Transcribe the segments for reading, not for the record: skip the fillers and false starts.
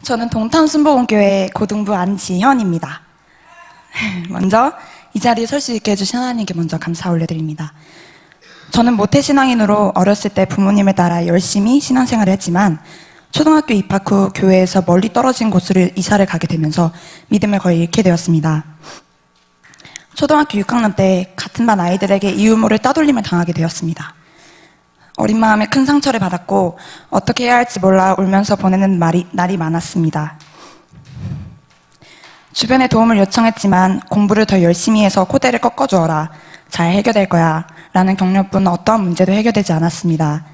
저는 동탄 순복음교회 고등부 안지현입니다. 먼저 이 자리에 설 수 있게 해주신 하나님께 먼저 감사 올려드립니다. 저는 모태신앙인으로 어렸을 때 부모님을 따라 열심히 신앙생활을 했지만 초등학교 입학 후 교회에서 멀리 떨어진 곳으로 이사를 가게 되면서 믿음을 거의 잃게 되었습니다. 초등학교 6학년 때 같은 반 아이들에게 이유 모를 따돌림을 당하게 되었습니다. 어린 마음에 큰 상처를 받았고 어떻게 해야 할지 몰라 울면서 보내는 날이 많았습니다. 주변에 도움을 요청했지만 공부를 더 열심히 해서 코대를 꺾어주어라, 잘 해결될 거야 라는 격려뿐 어떠한 문제도 해결되지 않았습니다.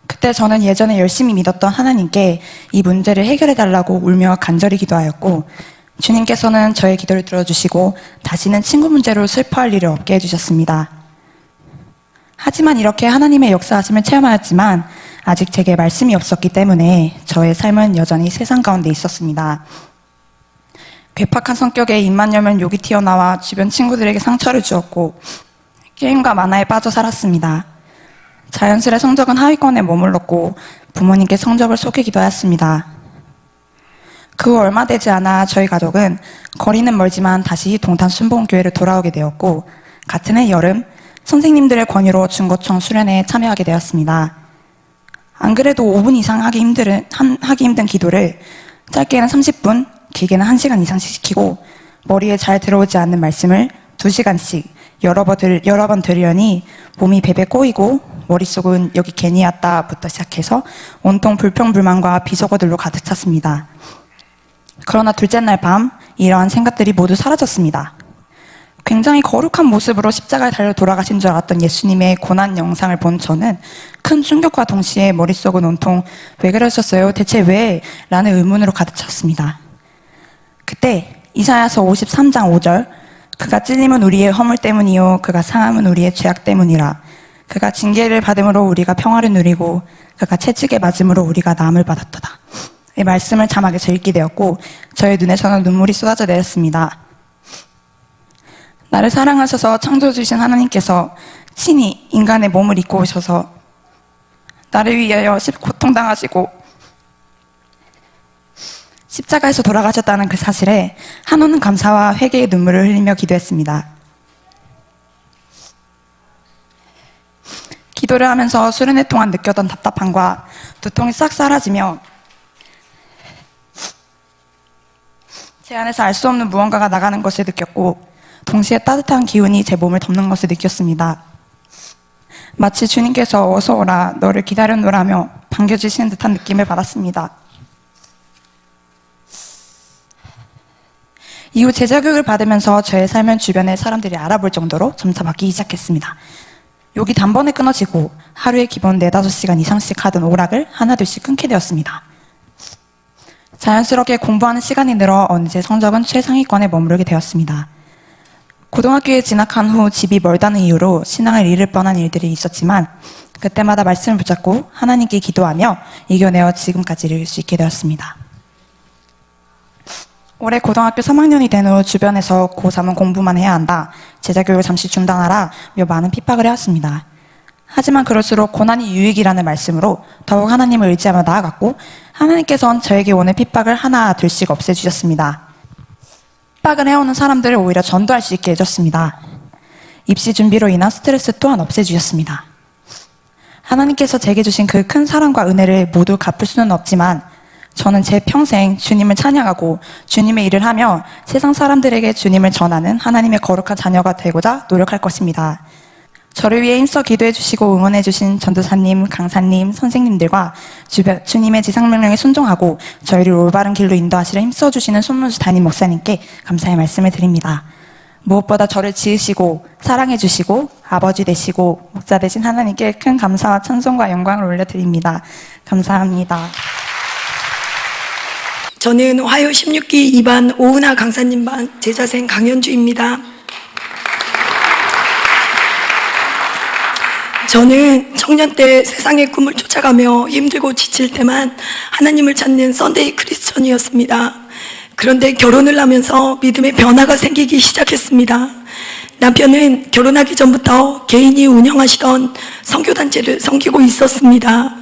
그때 저는 예전에 열심히 믿었던 하나님께 이 문제를 해결해달라고 울며 간절히 기도하였고 주님께서는 저의 기도를 들어주시고 다시는 친구 문제로 슬퍼할 일을 없게 해주셨습니다. 하지만 이렇게 하나님의 역사하심을 체험하였지만 아직 제게 말씀이 없었기 때문에 저의 삶은 여전히 세상 가운데 있었습니다. 괴팍한 성격에 입만 열면 욕이 튀어나와 주변 친구들에게 상처를 주었고 게임과 만화에 빠져 살았습니다. 자연스레 성적은 하위권에 머물렀고 부모님께 성적을 속이기도 하였습니다. 그 후 얼마 되지 않아 저희 가족은 거리는 멀지만 다시 동탄 순복음교회를 돌아오게 되었고 같은 해 여름 선생님들의 권유로 중고청 수련회에 참여하게 되었습니다. 안 그래도 5분 이상 하기 힘든 기도를 짧게는 30분, 길게는 1시간 이상씩 시키고 머리에 잘 들어오지 않는 말씀을 2시간씩 여러 번 들으려니 몸이 베베 꼬이고 머릿속은 여기 괜히 왔다부터 시작해서 온통 불평불만과 비속어들로 가득 찼습니다. 그러나 둘째 날 밤 이러한 생각들이 모두 사라졌습니다. 굉장히 거룩한 모습으로 십자가에 달려 돌아가신 줄 알았던 예수님의 고난 영상을 본 저는 큰 충격과 동시에 머릿속은 온통 왜 그러셨어요? 대체 왜? 라는 의문으로 가득 찼습니다. 그때 이사야서 53장 5절 그가 찔림은 우리의 허물 때문이요 그가 상함은 우리의 죄악 때문이라 그가 징계를 받음으로 우리가 평화를 누리고 그가 채찍에 맞음으로 우리가 나음을 받았도다. 이 말씀을 자막에서 읽게 되었고 저의 눈에서는 눈물이 쏟아져 내렸습니다. 나를 사랑하셔서 창조주신 하나님께서 친히 인간의 몸을 입고 오셔서 나를 위하여 고통당하시고 십자가에서 돌아가셨다는 그 사실에 한우는 감사와 회개의 눈물을 흘리며 기도했습니다. 기도를 하면서 수련회 동안 느꼈던 답답함과 두통이 싹 사라지며 제 안에서 알 수 없는 무언가가 나가는 것을 느꼈고 동시에 따뜻한 기운이 제 몸을 덮는 것을 느꼈습니다. 마치 주님께서 어서 오라, 너를 기다려노라며 반겨주시는 듯한 느낌을 받았습니다. 이후 제자교육을 받으면서 저의 삶은 주변의 사람들이 알아볼 정도로 점차 바뀌기 시작했습니다. 욕이 단번에 끊어지고 하루에 기본 4-5시간 이상씩 하던 오락을 하나둘씩 끊게 되었습니다. 자연스럽게 공부하는 시간이 늘어 어느새 성적은 최상위권에 머무르게 되었습니다. 고등학교에 진학한 후 집이 멀다는 이유로 신앙을 잃을 뻔한 일들이 있었지만 그때마다 말씀을 붙잡고 하나님께 기도하며 이겨내어 지금까지 이룰 수 있게 되었습니다. 올해 고등학교 3학년이 된 후 주변에서 고3은 공부만 해야 한다, 제자교육을 잠시 중단하라 며 많은 핍박을 해왔습니다. 하지만 그럴수록 고난이 유익이라는 말씀으로 더욱 하나님을 의지하며 나아갔고 하나님께서는 저에게 오는 핍박을 하나 둘씩 없애주셨습니다. 핍박을 해오는 사람들을 오히려 전도할 수 있게 해줬습니다. 입시 준비로 인한 스트레스 또한 없애주셨습니다. 하나님께서 제게 주신 그 큰 사랑과 은혜를 모두 갚을 수는 없지만 저는 제 평생 주님을 찬양하고 주님의 일을 하며 세상 사람들에게 주님을 전하는 하나님의 거룩한 자녀가 되고자 노력할 것입니다. 저를 위해 힘써 기도해 주시고 응원해 주신 전도사님, 강사님, 선생님들과 주님의 지상명령에 순종하고 저희를 올바른 길로 인도하시려 힘써 주시는 손문수 담임 목사님께 감사의 말씀을 드립니다. 무엇보다 저를 지으시고 사랑해 주시고 아버지 되시고 목자 되신 하나님께 큰 감사와 찬송과 영광을 올려드립니다. 감사합니다. 저는 화요 16기 2반 오은하 강사님 반 제자생 강현주입니다. 저는 청년 때 세상의 꿈을 쫓아가며 힘들고 지칠 때만 하나님을 찾는 썬데이 크리스천이었습니다. 그런데 결혼을 하면서 믿음의 변화가 생기기 시작했습니다. 남편은 결혼하기 전부터 개인이 운영하시던 선교단체를 섬기고 있었습니다.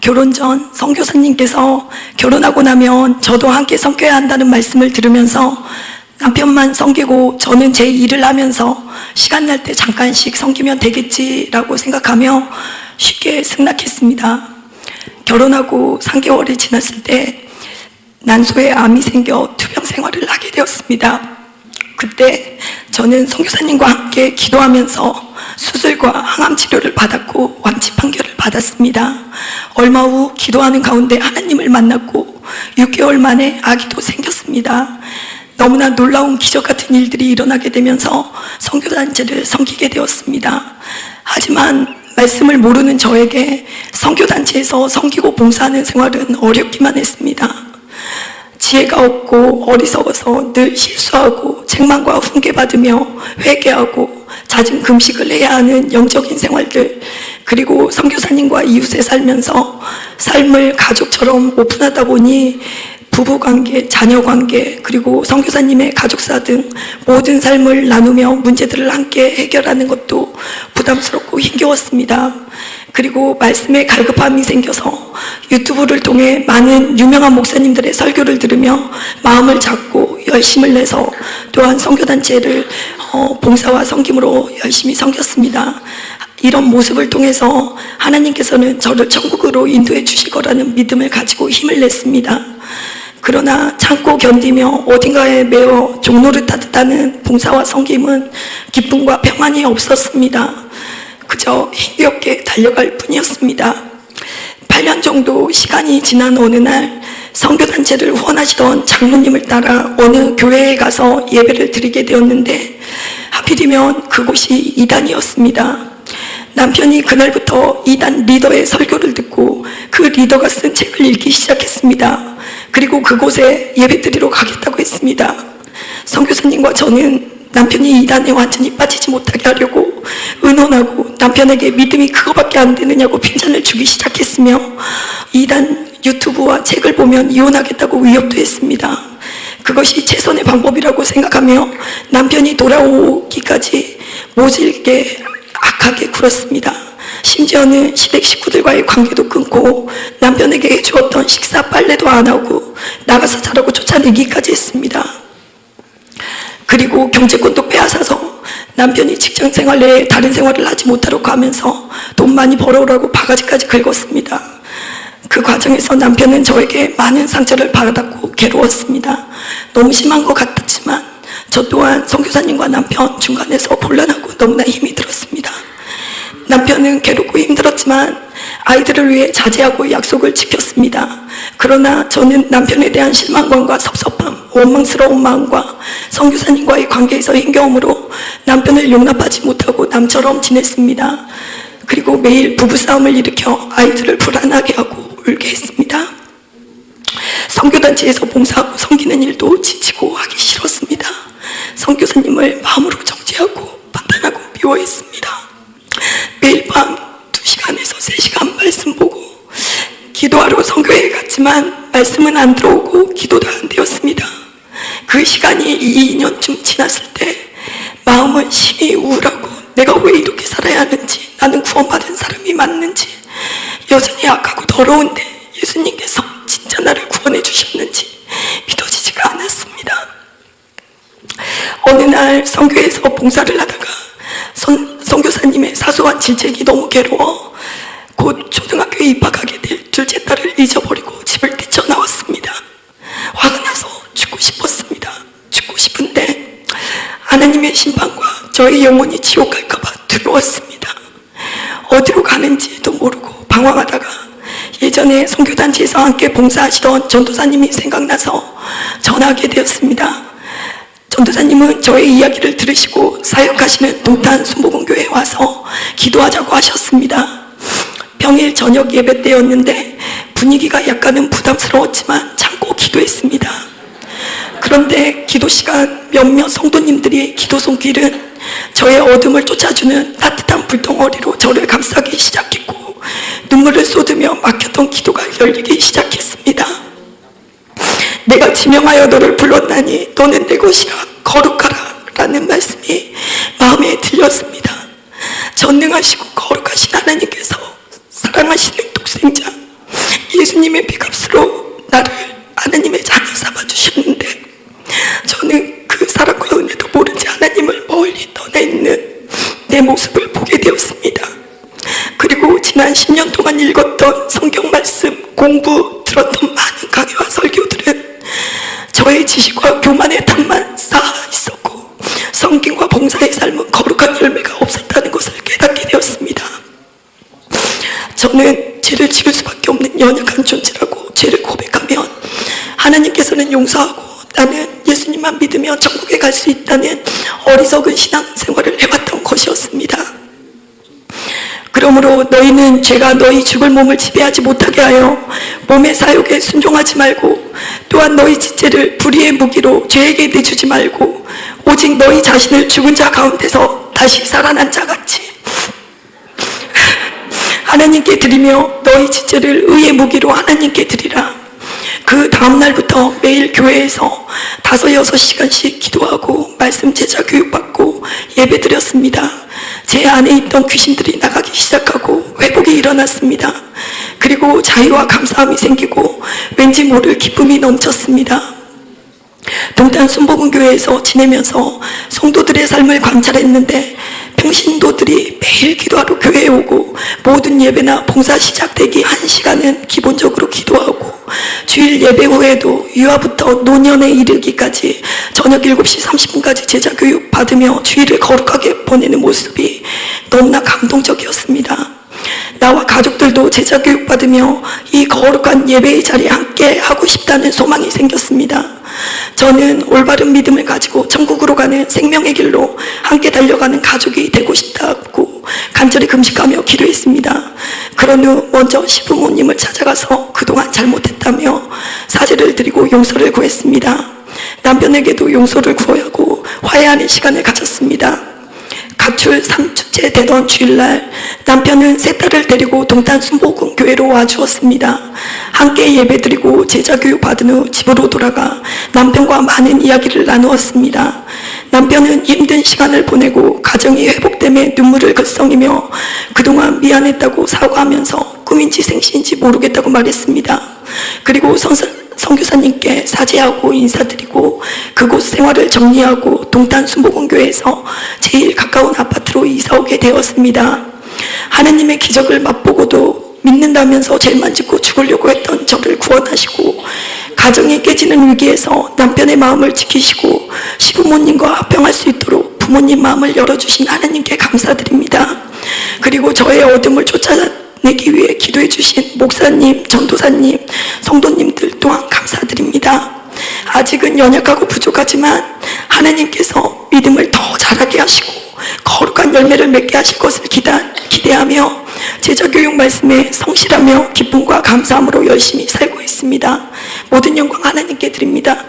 결혼 전 선교사님께서 결혼하고 나면 저도 함께 섬겨야 한다는 말씀을 들으면서 남편만 섬기고 저는 제 일을 하면서 시간 날 때 잠깐씩 섬기면 되겠지라고 생각하며 쉽게 승낙했습니다. 결혼하고 3개월이 지났을 때 난소에 암이 생겨 투병 생활을 하게 되었습니다. 그때 저는 선교사님과 함께 기도하면서 수술과 항암 치료를 받았고 완치 판결을 받았습니다. 얼마 후 기도하는 가운데 하나님을 만났고 6개월 만에 아기도 생겼습니다. 너무나 놀라운 기적 같은 일들이 일어나게 되면서 선교단체를 섬기게 되었습니다. 하지만 말씀을 모르는 저에게 선교단체에서 섬기고 봉사하는 생활은 어렵기만 했습니다. 지혜가 없고 어리석어서 늘 실수하고 책망과 훈계받으며 회개하고 잦은 금식을 해야 하는 영적인 생활들, 그리고 선교사님과 이웃에 살면서 삶을 가족처럼 오픈하다 보니 부부관계, 자녀관계, 그리고 선교사님의 가족사 등 모든 삶을 나누며 문제들을 함께 해결하는 것도 부담스럽고 힘겨웠습니다. 그리고 말씀에 갈급함이 생겨서 유튜브를 통해 많은 유명한 목사님들의 설교를 들으며 마음을 잡고 열심을 내서 또한 선교단체를 봉사와 섬김으로 열심히 섬겼습니다. 이런 모습을 통해서 하나님께서는 저를 천국으로 인도해 주실 거라는 믿음을 가지고 힘을 냈습니다. 그러나 참고 견디며 어딘가에 매어 종노릇하듯 하는 봉사와 섬김은 기쁨과 평안이 없었습니다. 그저 힘겹게 달려갈 뿐이었습니다. 8년 정도 시간이 지난 어느 날 선교단체를 후원하시던 장로님을 따라 어느 교회에 가서 예배를 드리게 되었는데 하필이면 그곳이 이단이었습니다. 남편이 그날부터 이단 리더의 설교를 듣고 그 리더가 쓴 책을 읽기 시작했습니다. 그리고 그곳에 예배드리러 가겠다고 했습니다. 선교사님과 저는 남편이 이단에 완전히 빠지지 못하게 하려고 의논하고 남편에게 믿음이 그거밖에 안 되느냐고 핀잔을 주기 시작했으며 이단 유튜브와 책을 보면 이혼하겠다고 위협도 했습니다. 그것이 최선의 방법이라고 생각하며 남편이 돌아오기까지 모질게 악하게 굴었습니다. 심지어는 시댁 식구들과의 관계도 끊고 남편에게 해주었던 식사 빨래도 안 하고 나가서 자라고 쫓아내기까지 했습니다. 그리고 경제권도 빼앗아서 남편이 직장 생활 내에 다른 생활을 하지 못하려고 하면서 돈 많이 벌어오라고 바가지까지 긁었습니다. 그 과정에서 남편은 저에게 많은 상처를 받았고 괴로웠습니다. 너무 심한 것 같았지만 저 또한 선교사님과 남편 중간에서 곤란하고 너무나 힘이 들었습니다. 남편은 괴롭고 힘들었지만 아이들을 위해 자제하고 약속을 지켰습니다. 그러나 저는 남편에 대한 실망감과 섭섭함, 원망스러운 마음과 선교사님과의 관계에서 힘겨움으로 남편을 용납하지 못하고 남처럼 지냈습니다. 그리고 매일 부부싸움을 일으켜 아이들을 불안하게 하고 울게 했습니다. 선교단체에서 봉사하고 섬기는 일도 지치고 하기 싫었습니다. 선교사님을 마음으로 정죄하고 판단하고 미워했습니다. 매일 밤 2시간에서 3시간 말씀 보고 기도하러 선교회에 갔지만 말씀은 안 들어오고 기도도 안 되었습니다. 그 시간이 2년쯤 지났을 때 마음은 심히 우울하고 내가 왜 이렇게 살아야 하는지, 나는 구원받은 사람이 맞는지, 여전히 악하고 더러운데 예수님께서 진짜 나를 구원해 주셨는지 믿어지지가 않았습니다. 어느 날 선교회에서 봉사를 하다가 선교사님의 사소한 질책이 너무 괴로워 곧 초등학교에 입학하게 될 둘째 딸을 잊어버리고 집을 뛰쳐나왔습니다. 화가 나서 죽고 싶었습니다. 죽고 싶은데 하나님의 심판과 저의 영혼이 지옥 갈까봐 두려웠습니다. 어디로 가는지도 모르고 방황하다가 예전에 선교단체에서 함께 봉사하시던 전도사님이 생각나서 전화하게 되었습니다. 전도사님은 저의 이야기를 들으시고 사역하시는 동탄 순복음교회에 와서 기도하자고 하셨습니다. 평일 저녁 예배 때였는데 분위기가 약간은 부담스러웠지만 참고 기도했습니다. 그런데 기도 시간 몇몇 성도님들이 기도 손길은 저의 어둠을 쫓아주는 따뜻한 불덩어리로 저를 감싸기 시작했고 눈물을 쏟으며 막혔던 기도가 열리기 시작했습니다. 내가 지명하여 너를 불렀나니 너는 내 것이라 거룩하라 라는 말씀이 마음에 들렸습니다. 전능하시고 거룩하신 하나님께서 사랑하시는 독생자 예수님의 피값으로 나를 하나님의 자녀 삼아주셨는데 저는 그 사랑과 은혜도 모르지 하나님을 멀리 떠나 있는 내 모습을 보게 되었습니다. 그리고 지난 10년 동안 읽었던 성경 말씀, 공부, 들었던 많은 강의와 설교들은 저의 지식과 교만의 탐만 쌓아 있었고 성김과 봉사의 삶은 거룩한 열매가 없었다는 것을 깨닫게 되었습니다. 저는 죄를 지을 수밖에 없는 연약한 존재라고 죄를 고백하면 하나님께서는 용서하고 나는 예수님만 믿으면 천국에 갈 수 있다는 어리석은 신앙생활을 해왔던 것이었습니다. 그러므로 너희는 죄가 너희 죽을 몸을 지배하지 못하게 하여 몸의 사욕에 순종하지 말고 또한 너희 지체를 불의의 무기로 죄에게 내주지 말고 오직 너희 자신을 죽은 자 가운데서 다시 살아난 자같이 하나님께 드리며 너희 지체를 의의 무기로 하나님께 드리라. 그 다음날부터 매일 교회에서 5-6시간씩 기도하고 말씀 제자 교육받고 예배 드렸습니다. 제 안에 있던 귀신들이 나가기 시작하고 회복이 일어났습니다. 그리고 자유와 감사함이 생기고 왠지 모를 기쁨이 넘쳤습니다. 동탄 순복음교회에서 지내면서 성도들의 삶을 관찰했는데 평신도들이 매일 기도하러 교회에 오고 모든 예배나 봉사 시작되기 1시간은 기본적으로 기도하고 주일 예배 후에도 유아부터 노년에 이르기까지 저녁 7시 30분까지 제자 교육 받으며 주일을 거룩하게 보내는 모습이 너무나 감동적이었습니다. 나와 가족들도 제자 교육 받으며 이 거룩한 예배의 자리에 함께 하고 싶다는 소망이 생겼습니다. 저는 올바른 믿음을 가지고 천국으로 가는 생명의 길로 함께 달려가는 가족이 되고 싶다고 간절히 금식하며 기도했습니다. 그런 후 먼저 시부모님을 찾아가서 그동안 잘못했다며 사죄를 드리고 용서를 구했습니다. 남편에게도 용서를 구하고 화해하는 시간을 가졌습니다. 가출 3주째 되던 주일날 남편은 세 딸을 데리고 동탄 순복음 교회로 와주었습니다. 함께 예배드리고 제자교육 받은 후 집으로 돌아가 남편과 많은 이야기를 나누었습니다. 남편은 힘든 시간을 보내고 가정이 회복됨에 눈물을 글썽이며 그동안 미안했다고 사과하면서 꿈인지 생시인지 모르겠다고 말했습니다. 그리고 선교사님께 사죄하고 인사드리고 그곳 생활을 정리하고 동탄 순복음교회에서 제일 가까운 아파트로 이사오게 되었습니다. 하나님의 기적을 맛보고도 믿는다면서 죄만 짓고 죽으려고 했던 저를 구원하시고 가정이 깨지는 위기에서 남편의 마음을 지키시고 시부모님과 합병할 수 있도록 부모님 마음을 열어주신 하나님께 감사드립니다. 그리고 저의 어둠을 쫓아내기 위해 기도해 주신 목사님, 전도사님, 성도님들 또한 감사드립니다. 아직은 연약하고 부족하지만 하나님께서 믿음을 더 자라게 하시고 거룩한 열매를 맺게 하실 것을 기대하며 제자교육 말씀에 성실하며 기쁨과 감사함으로 열심히 살고 있습니다. 모든 영광 하나님께 드립니다.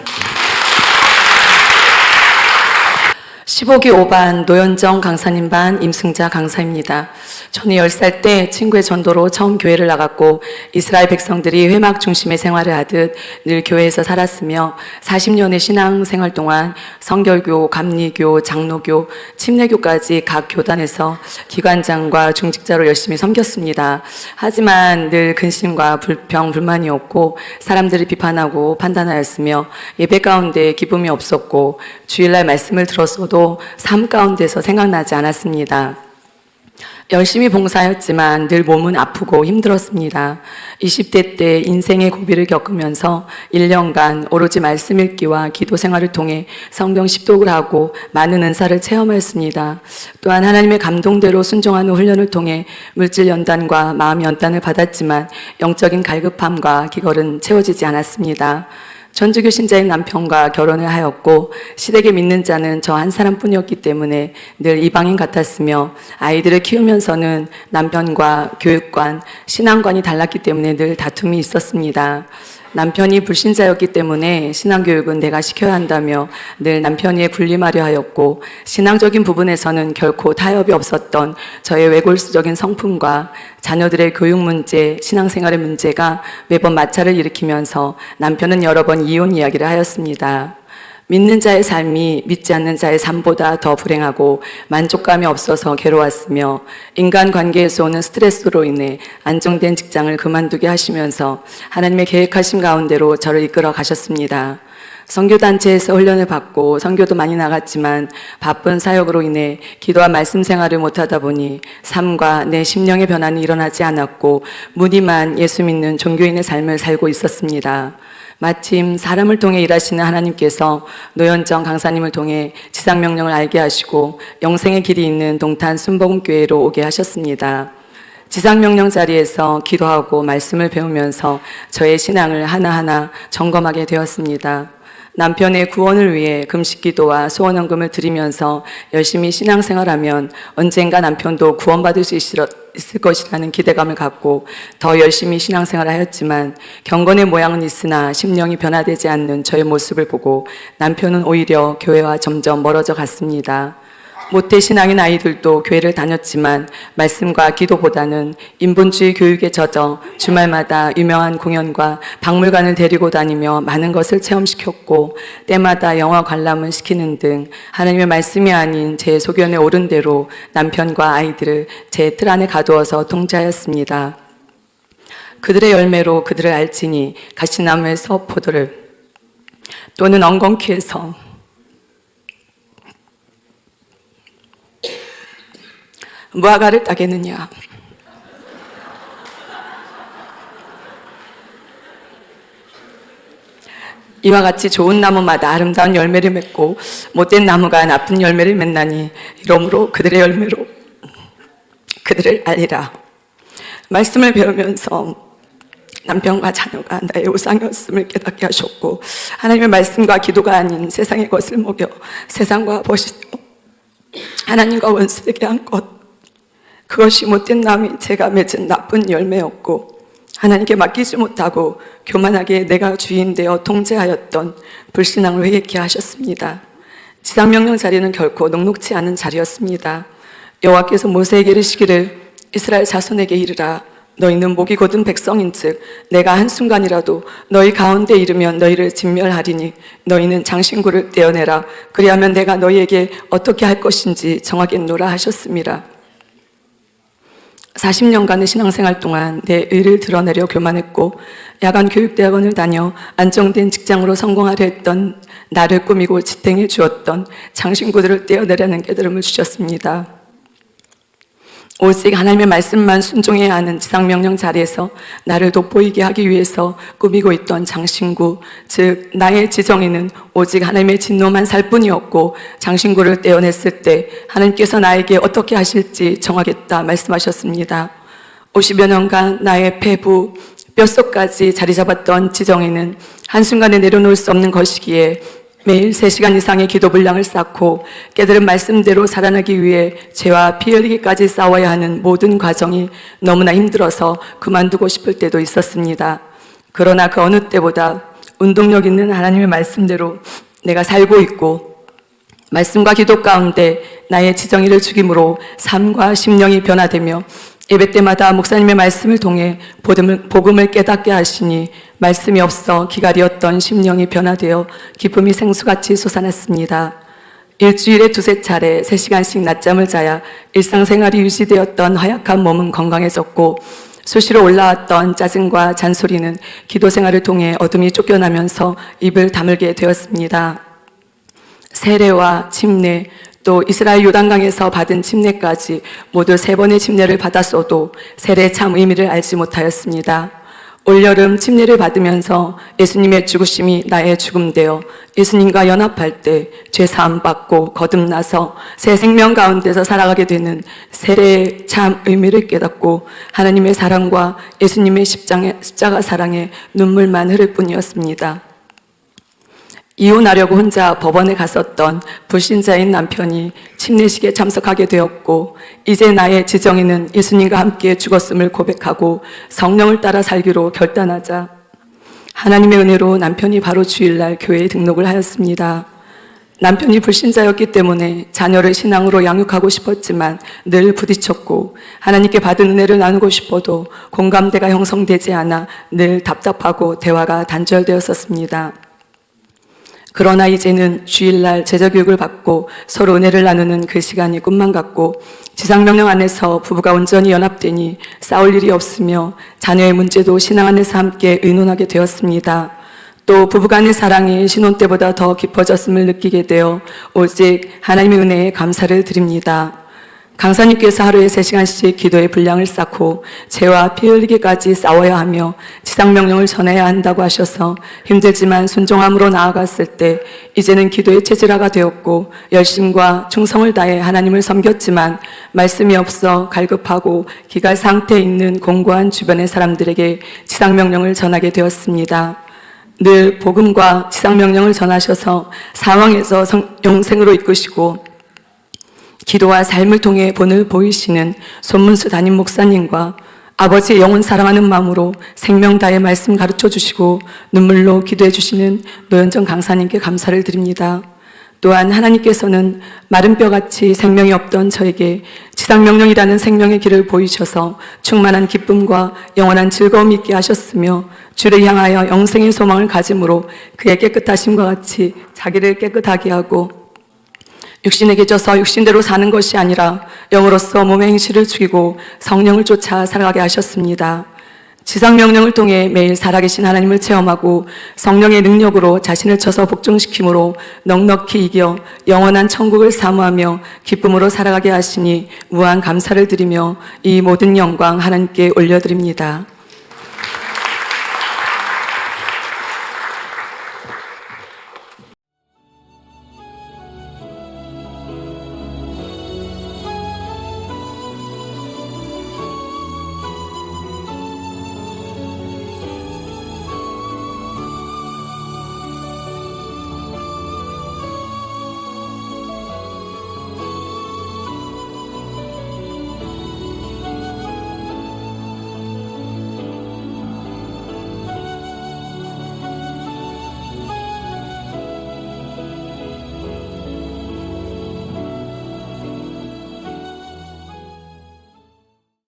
15기 5반 노현정 강사님 반 임승자 강사입니다. 저는 10살 때 친구의 전도로 처음 교회를 나갔고 이스라엘 백성들이 회막 중심의 생활을 하듯 늘 교회에서 살았으며 40년의 신앙생활 동안 성결교, 감리교, 장로교, 침례교까지 각 교단에서 기관장과 중직자로 열심히 섬겼습니다. 하지만 늘 근심과 불평, 불만이 없고 사람들이 비판하고 판단하였으며 예배 가운데 기쁨이 없었고 주일날 말씀을 들었어도 삶 가운데서 생각나지 않았습니다. 열심히 봉사했지만 늘 몸은 아프고 힘들었습니다. 20대 때 인생의 고비를 겪으면서 1년간 오로지 말씀 읽기와 기도 생활을 통해 성경 십독을 하고 많은 은사를 체험했습니다. 또한 하나님의 감동대로 순종하는 훈련을 통해 물질 연단과 마음 연단을 받았지만 영적인 갈급함과 기걸은 채워지지 않았습니다. 전주교 신자인 남편과 결혼을 하였고 시댁에 믿는 자는 저 한 사람뿐이었기 때문에 늘 이방인 같았으며 아이들을 키우면서는 남편과 교육관, 신앙관이 달랐기 때문에 늘 다툼이 있었습니다. 남편이 불신자였기 때문에 신앙교육은 내가 시켜야 한다며 늘 남편이 군림하려 하였고 신앙적인 부분에서는 결코 타협이 없었던 저의 외골수적인 성품과 자녀들의 교육 문제, 신앙생활의 문제가 매번 마찰을 일으키면서 남편은 여러 번 이혼 이야기를 하였습니다. 믿는 자의 삶이 믿지 않는 자의 삶보다 더 불행하고 만족감이 없어서 괴로웠으며 인간관계에서 오는 스트레스로 인해 안정된 직장을 그만두게 하시면서 하나님의 계획하신 가운데로 저를 이끌어 가셨습니다. 선교단체에서 훈련을 받고 선교도 많이 나갔지만 바쁜 사역으로 인해 기도와 말씀 생활을 못하다 보니 삶과 내 심령의 변화는 일어나지 않았고 무늬만 예수 믿는 종교인의 삶을 살고 있었습니다. 마침 사람을 통해 일하시는 하나님께서 노현정 강사님을 통해 지상명령을 알게 하시고 영생의 길이 있는 동탄 순복음교회로 오게 하셨습니다. 지상명령 자리에서 기도하고 말씀을 배우면서 저의 신앙을 하나하나 점검하게 되었습니다. 남편의 구원을 위해 금식기도와 소원헌금을 드리면서 열심히 신앙생활하면 언젠가 남편도 구원받을 수 있을 것이라는 기대감을 갖고 더 열심히 신앙생활을 하였지만 경건의 모양은 있으나 심령이 변화되지 않는 저의 모습을 보고 남편은 오히려 교회와 점점 멀어져 갔습니다. 모태신앙인 아이들도 교회를 다녔지만 말씀과 기도보다는 인본주의 교육에 젖어 주말마다 유명한 공연과 박물관을 데리고 다니며 많은 것을 체험시켰고 때마다 영화 관람을 시키는 등 하나님의 말씀이 아닌 제 소견에 옳은 대로 남편과 아이들을 제 틀 안에 가두어서 통제하였습니다. 그들의 열매로 그들을 알지니 가시나무에서 포도를 또는 엉겅퀴에서 무화과를 따겠느냐. 이와 같이 좋은 나무마다 아름다운 열매를 맺고 못된 나무가 나쁜 열매를 맺나니 이러므로 그들의 열매로 그들을 알리라. 말씀을 배우면서 남편과 자녀가 나의 우상이었음을 깨닫게 하셨고 하나님의 말씀과 기도가 아닌 세상의 것을 먹여 세상과 벗이며 하나님과 원수되게 한 것, 그것이 못된 나무이 제가 맺은 나쁜 열매였고 하나님께 맡기지 못하고 교만하게 내가 주인 되어 통제하였던 불신앙을 회개케 하셨습니다. 지상명령 자리는 결코 녹록치 않은 자리였습니다. 여호와께서 모세에게 이르시기를 이스라엘 자손에게 이르라. 너희는 목이 곧은 백성인즉 내가 한순간이라도 너희 가운데 이르면 너희를 진멸하리니 너희는 장신구를 떼어내라. 그리하면 내가 너희에게 어떻게 할 것인지 정하겠노라 하셨습니다. 40년간의 신앙생활 동안 내 의를 드러내려 교만했고 야간 교육대학원을 다녀 안정된 직장으로 성공하려 했던 나를 꾸미고 지탱해 주었던 장신구들을 떼어내라는 깨달음을 주셨습니다. 오직 하나님의 말씀만 순종해야 하는 지상명령 자리에서 나를 돋보이게 하기 위해서 꾸미고 있던 장신구, 즉 나의 지정에는 오직 하나님의 진노만 살 뿐이었고 장신구를 떼어냈을 때 하나님께서 나에게 어떻게 하실지 정하겠다 말씀하셨습니다. 50여 년간 나의 폐부, 뼛속까지 자리 잡았던 지정에는 한순간에 내려놓을 수 없는 것이기에 매일 3시간 이상의 기도 분량을 쌓고 깨달은 말씀대로 살아나기 위해 죄와 피 흘리기까지 싸워야 하는 모든 과정이 너무나 힘들어서 그만두고 싶을 때도 있었습니다. 그러나 그 어느 때보다 운동력 있는 하나님의 말씀대로 내가 살고 있고 말씀과 기도 가운데 나의 지정의를 죽임으로 삶과 심령이 변화되며 예배 때마다 목사님의 말씀을 통해 복음을 깨닫게 하시니 말씀이 없어 기갈이었던 심령이 변화되어 기쁨이 생수같이 솟아났습니다. 일주일에 2~3차례 3시간씩 낮잠을 자야 일상생활이 유지되었던 허약한 몸은 건강해졌고 수시로 올라왔던 짜증과 잔소리는 기도 생활을 통해 어둠이 쫓겨나면서 입을 다물게 되었습니다. 세례와 침례, 또 이스라엘 요단강에서 받은 침례까지 모두 3번의 침례를 받았어도 세례의 참 의미를 알지 못하였습니다. 올여름 침례를 받으면서 예수님의 죽으심이 나의 죽음 되어 예수님과 연합할 때 죄사함 받고 거듭나서 새 생명 가운데서 살아가게 되는 세례의 참 의미를 깨닫고 하나님의 사랑과 예수님의 십자가 사랑에 눈물만 흐를 뿐이었습니다. 이혼하려고 혼자 법원에 갔었던 불신자인 남편이 침례식에 참석하게 되었고 이제 나의 지정에는 예수님과 함께 죽었음을 고백하고 성령을 따라 살기로 결단하자 하나님의 은혜로 남편이 바로 주일날 교회에 등록을 하였습니다. 남편이 불신자였기 때문에 자녀를 신앙으로 양육하고 싶었지만 늘 부딪혔고 하나님께 받은 은혜를 나누고 싶어도 공감대가 형성되지 않아 늘 답답하고 대화가 단절되었었습니다. 그러나 이제는 주일날 제자교육을 받고 서로 은혜를 나누는 그 시간이 꿈만 같고 지상명령 안에서 부부가 온전히 연합되니 싸울 일이 없으며 자녀의 문제도 신앙 안에서 함께 의논하게 되었습니다. 또 부부간의 사랑이 신혼 때보다 더 깊어졌음을 느끼게 되어 오직 하나님의 은혜에 감사를 드립니다. 강사님께서 하루에 3시간씩 기도의 분량을 쌓고 죄와 피 흘리기까지 싸워야 하며 지상명령을 전해야 한다고 하셔서 힘들지만 순종함으로 나아갔을 때 이제는 기도의 체질화가 되었고 열심과 충성을 다해 하나님을 섬겼지만 말씀이 없어 갈급하고 기갈 상태에 있는 공고한 주변의 사람들에게 지상명령을 전하게 되었습니다. 늘 복음과 지상명령을 전하셔서 사망에서 영생으로 이끄시고 기도와 삶을 통해 본을 보이시는 손문수 담임 목사님과 아버지의 영혼 사랑하는 마음으로 생명 다해 말씀 가르쳐 주시고 눈물로 기도해 주시는 노현정 강사님께 감사를 드립니다. 또한 하나님께서는 마른 뼈같이 생명이 없던 저에게 지상명령이라는 생명의 길을 보이셔서 충만한 기쁨과 영원한 즐거움이 있게 하셨으며 주를 향하여 영생의 소망을 가짐으로 그의 깨끗하심과 같이 자기를 깨끗하게 하고 육신에게 져서 육신대로 사는 것이 아니라 영으로서 몸의 행실을 죽이고 성령을 쫓아 살아가게 하셨습니다. 지상명령을 통해 매일 살아계신 하나님을 체험하고 성령의 능력으로 자신을 쳐서 복종시킴으로 넉넉히 이겨 영원한 천국을 사모하며 기쁨으로 살아가게 하시니 무한 감사를 드리며 이 모든 영광 하나님께 올려드립니다.